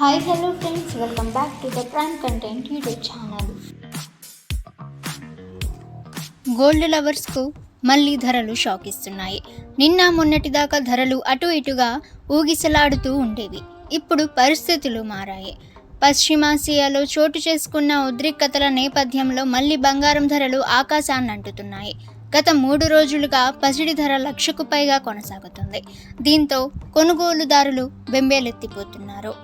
Hi hello friends, welcome back to the Prime Content YouTube channel. Gold లవర్స్కు మళ్ళీ ధరలు shock ఇస్తున్నాయి. నిన్న మొన్నటిదాకా ధరలు అటు ఇటుగా ఊగిసలాడుతూ ఉండేవి. ఇప్పుడు పరిస్థితులు మారాయి. పశ్చిమాసియాలో చోటు చేసుకున్న ఉద్రిక్తతల నేపథ్యంలో మళ్ళీ బంగారం ధరలు ఆకాశాన్ని అంటుతున్నాయి. గత 3 రోజులుగా పసిడి ధర 1,00,000కు పైగా కొనసాగుతుంది. దీంతో కొనుగోలుదారులు బెంబేలెత్తిపోతున్నారు.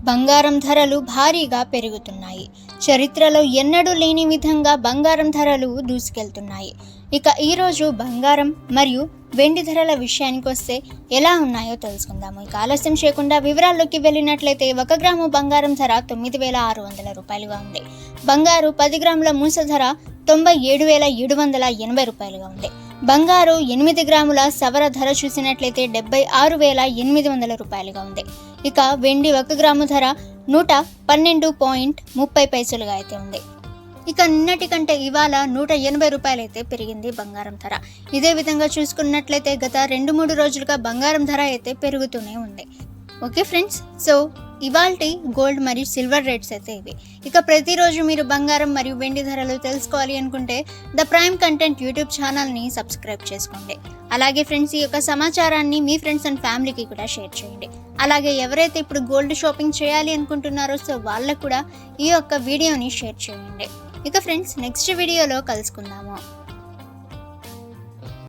బంగారం ధరలు భారీగా పెరుగుతున్నాయి. చరిత్రలో ఎన్నడూ లేని విధంగా బంగారం ధరలు దూసుకెళ్తున్నాయి. ఇక ఈరోజు బంగారం మరియు వెండి ధరల విషయానికి వస్తే ఎలా ఉన్నాయో తెలుసుకుందాము. ఇక ఆలస్యం చేయకుండా వివరాల్లోకి వెళ్ళినట్లయితే 1 గ్రాము బంగారం ధర 9,600 రూపాయలుగా ఉంది. బంగారు 10 గ్రాముల మూస ధర 97,780 రూపాయలుగా ఉంది. బంగారు 8 గ్రాముల సవర ధర చూసినట్లయితే 76,800 రూపాయలుగా ఉంది. ఇక వెండి 1 గ్రాము ధర 112.30 అయితే ఉంది. ఇక నిన్నటి కంటే ఇవాళ 180 రూపాయలు అయితే పెరిగింది బంగారం ధర. ఇదే విధంగా చూసుకున్నట్లయితే గత 2-3 రోజులుగా బంగారం ధర అయితే పెరుగుతూనే ఉంది. ఓకే ఫ్రెండ్స్, సో ఇవాల్టి గోల్డ్ మరియు సిల్వర్ రేట్స్ అయితే ఇవి. ఇక ప్రతిరోజు మీరు బంగారం మరియు వెండి ధరలు తెలుసుకోవాలి అనుకుంటే ద ప్రైమ్ కంటెంట్ యూట్యూబ్ ఛానల్ని సబ్స్క్రైబ్ చేసుకోండి. అలాగే ఫ్రెండ్స్, ఈ యొక్క సమాచారాన్ని మీ ఫ్రెండ్స్ అండ్ ఫ్యామిలీకి కూడా షేర్ చేయండి. అలాగే ఎవరైతే ఇప్పుడు గోల్డ్ షాపింగ్ చేయాలి అనుకుంటున్నారో సో వాళ్ళకు కూడా ఈ యొక్క వీడియోని షేర్ చేయండి. ఇక ఫ్రెండ్స్, నెక్స్ట్ వీడియోలో కలుసుకుందాము.